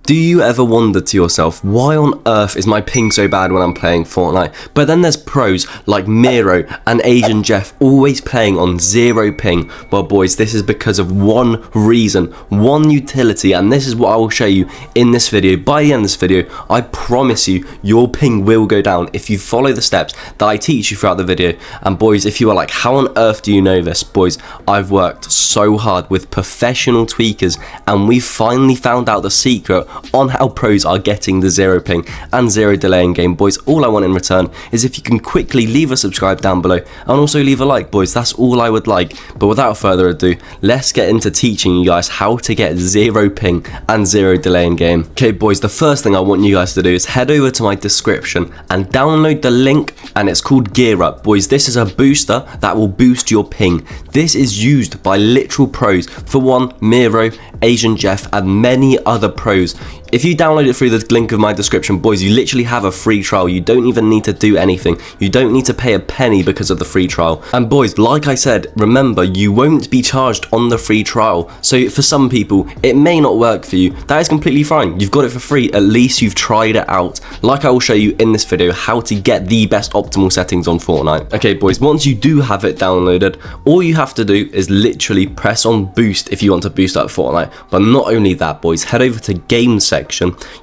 Do you ever wonder to yourself, why on earth is my ping so bad when I'm playing Fortnite? But then there's pros like Miro and Asian Jeff always playing on 0 ping. Well boys, this is because of one reason, one utility, and this is what I will show you in this video. By the end of this video, I promise you, your ping will go down if you follow the steps that I teach you throughout the video. And boys, if you are like, how on earth do you know this? Boys, I've worked so hard with professional tweakers and we finally found out the secret on how pros are getting the 0 ping and 0 delay in game. Boys, all I want in return is if you can quickly leave a subscribe down below and also leave a like. Boys, that's all I would like. But without further ado, let's get into teaching you guys how to get 0 ping and 0 delay in game. Okay boys, the first thing I want you guys to do is head over to my description and download the link, and it's called GearUP. Boys, this is a booster that will boost your ping. This is used by literal pros. For one, Miro, Asian Jeff and many other pros. If you download it through the link of my description, boys, you literally have a free trial. You don't even need to do anything. You don't need to pay a penny because of the free trial. And boys, like I said, remember, you won't be charged on the free trial. So for some people, it may not work for you. That is completely fine. You've got it for free. At least you've tried it out. Like I will show you in this video how to get the best optimal settings on Fortnite. Okay boys, once you do have it downloaded, all you have to do is literally press on boost if you want to boost up Fortnite. But not only that, boys, head over to game section.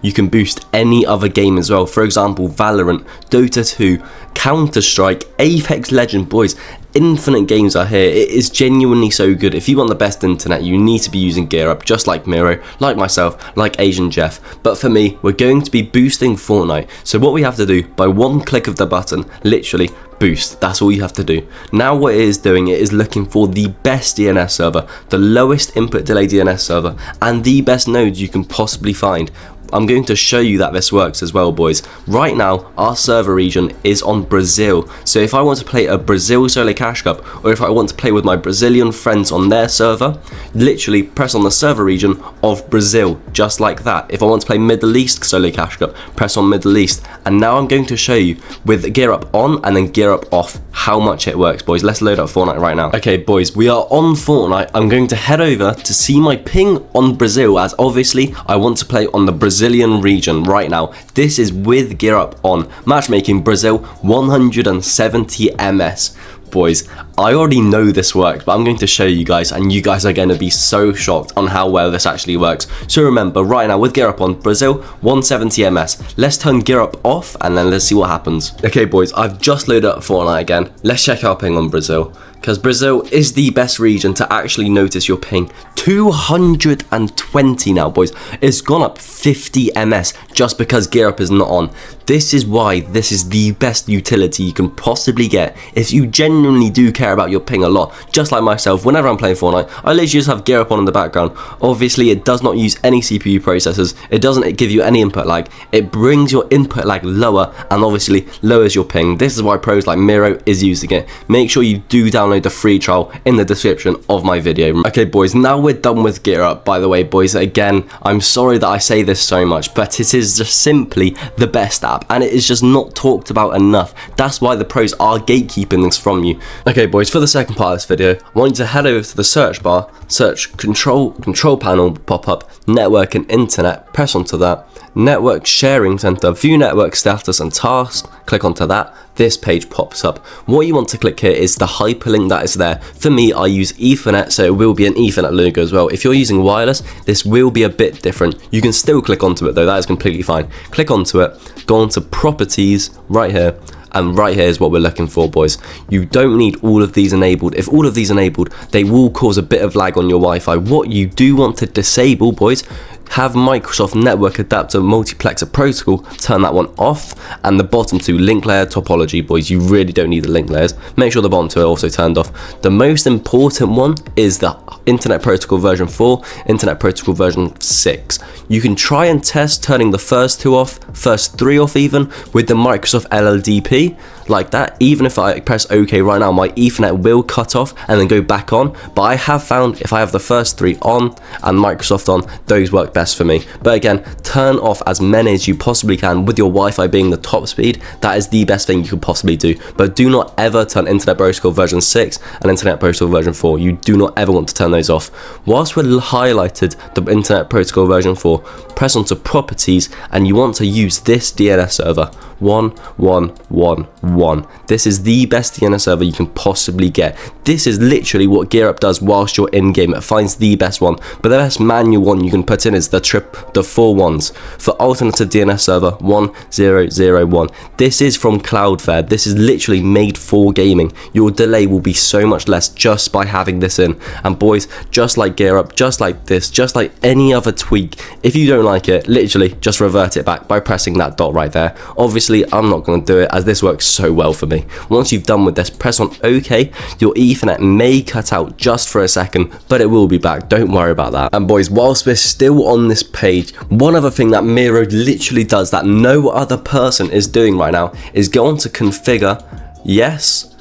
You can boost any other game as well. For example, Valorant, Dota 2, Counter-Strike, Apex Legends. Boys, infinite games are here. It is genuinely so good. If you want the best internet, you need to be using GearUP, just like Miro, like myself, like Asian Jeff. But for me, we're going to be boosting Fortnite. So what we have to do, by one click of the button, literally boost. That's all you have to do. Now what it is doing, it is looking for the best DNS server, the lowest input delay DNS server, and the best nodes you can possibly find. I'm going to show you that this works as well, boys. Right now, our server region is on Brazil. So if I want to play a Brazil solo cash cup, or if I want to play with my Brazilian friends on their server, literally press on the server region of Brazil, just like that. If I want to play Middle East solo cash cup, press on Middle East. And now I'm going to show you with GearUP on and then GearUP off how much it works, boys. Let's load up Fortnite right now. Okay, boys, we are on Fortnite. I'm going to head over to see my ping on Brazil, as obviously I want to play on the Brazilian region right now. This is with GearUP on. Matchmaking Brazil 170 ms. Boys, I already know this works, but I'm going to show you guys, and you guys are going to be so shocked on how well this actually works. So remember, right now with GearUP on, Brazil 170 ms. Let's turn GearUP off and then let's see what happens. Okay boys, I've just loaded up Fortnite again. Let's check our ping on Brazil, because Brazil is the best region to actually notice your ping. 220 now, boys. It's gone up 50 ms just because GearUP is not on. This is why this is the best utility you can possibly get if you genuinely do care about your ping a lot. Just like myself, whenever I'm playing Fortnite, I literally just have GearUP on in the background. Obviously, it does not use any CPU processors. It doesn't give you any input lag. It brings your input lag lower and obviously lowers your ping. This is why pros like Miro is using it. Make sure you do download the free trial in the description of my video. Okay boys, now we're done with GearUP. By the way, boys, again, I'm sorry that I say this so much, but it is just simply the best app and it is just not talked about enough. That's why the pros are gatekeeping this from you. Okay boys, for the second part of this video, I want you to head over to the search bar, search control panel, pop up network and internet, press onto that, network sharing center, view network status and tasks, click onto that. This page pops up. What you want to click here is the hyperlink that is there. For me, I use Ethernet, so it will be an Ethernet logo as well. If you're using wireless, this will be a bit different. You can still click onto it though, that is completely fine. Click onto it, go onto properties right here, and right here is what we're looking for, boys. You don't need all of these enabled. If all of these enabled, they will cause a bit of lag on your Wi-Fi. What you do want to disable, boys, have Microsoft Network Adapter Multiplexer Protocol, turn that one off, and the bottom two, link layer topology, boys, you really don't need the link layers. Make sure the bottom two are also turned off. The most important one is the Internet Protocol version 4, Internet Protocol version 6. You can try and test turning the first two off, first three off even, with the Microsoft LLDP, like that. Even if I press OK right now, my Ethernet will cut off and then go back on. But I have found if I have the first three on and Microsoft on, those work best for me. But again, turn off as many as you possibly can. With your Wi-Fi being the top speed, that is the best thing you could possibly do. But do not ever turn Internet Protocol version 6 and Internet Protocol version 4. You do not ever want to turn those off. Whilst we're highlighted the Internet Protocol version 4, press onto properties and you want to use this DNS server 1111. This is the best DNS server you can possibly get. This is literally what GearUP does whilst you're in game. It finds the best one, but the best manual one you can put in is the 4 ones. For alternative DNS server 1001. This is from Cloudflare. This is literally made for gaming. Your delay will be so much less just by having this in. And boys, just like GearUP, just like this, just like any other tweak, if you don't like it, literally just revert it back by pressing that dot right there. Obviously, I'm not going to do it as this works so well for me. Once you've done with this, press on OK. Your Ethernet may cut out just for a second, but it will be back. Don't worry about that. And boys, whilst we're still on this page, one other thing that Miro literally does that no other person is doing right now is go on to configure, yes,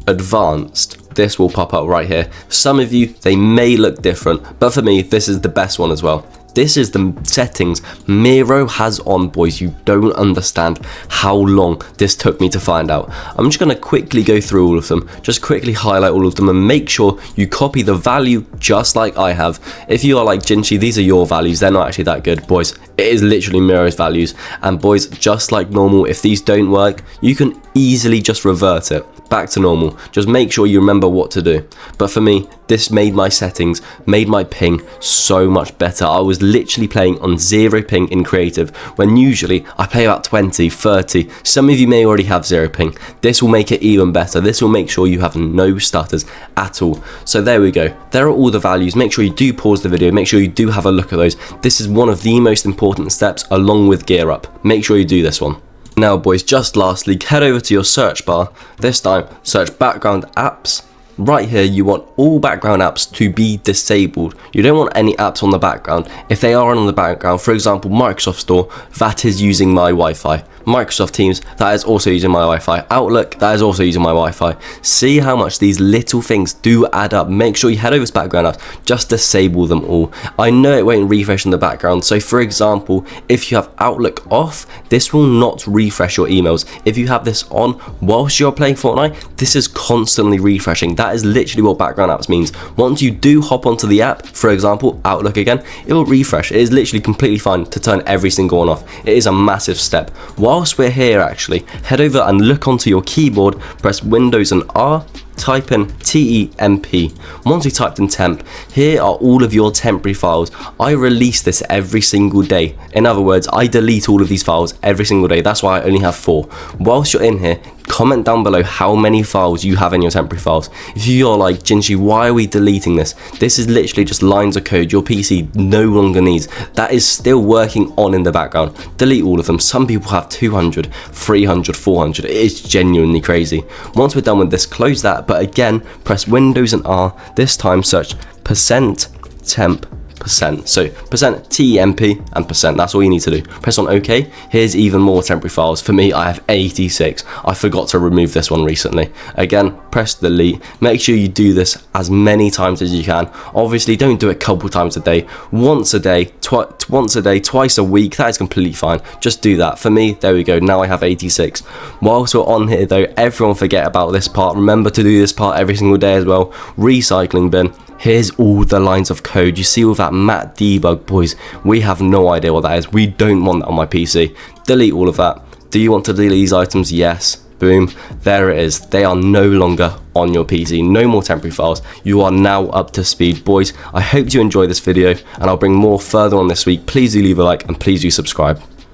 advanced. This will pop up right here. Some of you, they may look different, but for me, this is the best one as well. This is the settings Miro has on, boys. You don't understand how long this took me to find out. I'm just going to quickly go through all of them, just quickly highlight all of them and make sure you copy the value just like I have. If you are like Jinchi, these are your values. They're not actually that good, boys. It is literally Miro's values. And boys, just like normal, if these don't work, you can easily just revert it back to normal. Just make sure you remember what to do. But for me, this made my settings, made my ping so much better. I was literally playing on 0 ping in creative when usually I play about 20, 30. Some of you may already have 0 ping. This will make it even better. This will make sure you have no stutters at all. So there we go. There are all the values. Make sure you do pause the video. Make sure you do have a look at those. This is one of the most important steps along with GearUP. Make sure you do this one. Now boys, just lastly, head over to your search bar. This time, search background apps. Right here, you want all background apps to be disabled. You don't want any apps on the background. If they are on the background, for example, Microsoft Store, that is using my Wi-Fi. Microsoft Teams, that is also using my Wi-Fi. Outlook, that is also using my Wi-Fi. See how much these little things do add up. Make sure you head over to background apps, just disable them all. I know it won't refresh in the background. So for example, if you have Outlook off, this will not refresh your emails. If you have this on whilst you're playing Fortnite, this is constantly refreshing. That is literally what background apps means. Once you do hop onto the app, for example, Outlook again, it will refresh. It is literally completely fine to turn every single one off. It is a massive step. Whilst we're here actually, head over and look onto your keyboard, press Windows and R, type in temp. Once you typed in temp, here are all of your temporary files. I release this every single day. In other words, I delete all of these files every single day. That's why I only have 4. Whilst you're in here, comment down below how many files you have in your temporary files. If you're like, Jinchi, why are we deleting this? This is literally just lines of code your PC no longer needs. That is still working on in the background. Delete all of them. Some people have 200, 300, 400. It is genuinely crazy. Once we're done with this, close that. But again, press Windows and R. This time search %temp%. So %temp and %. That's all you need to do. Press on OK. Here's even more temporary files. For me, I have 86. I forgot to remove this one recently. Again, press delete. Make sure you do this as many times as you can. Obviously, don't do it a couple times a day. Once a day, twice a week. That is completely fine. Just do that. For me, there we go. Now I have 86. Whilst we're on here though, everyone forget about this part. Remember to do this part every single day as well. Recycling bin. Here's all the lines of code. You see all that mat debug, boys. We have no idea what that is. We don't want that on my PC. Delete all of that. Do you want to delete these items? Yes. Boom. There it is. They are no longer on your PC. No more temporary files. You are now up to speed, boys. I hope you enjoyed this video and I'll bring more further on this week. Please do leave a like and please do subscribe.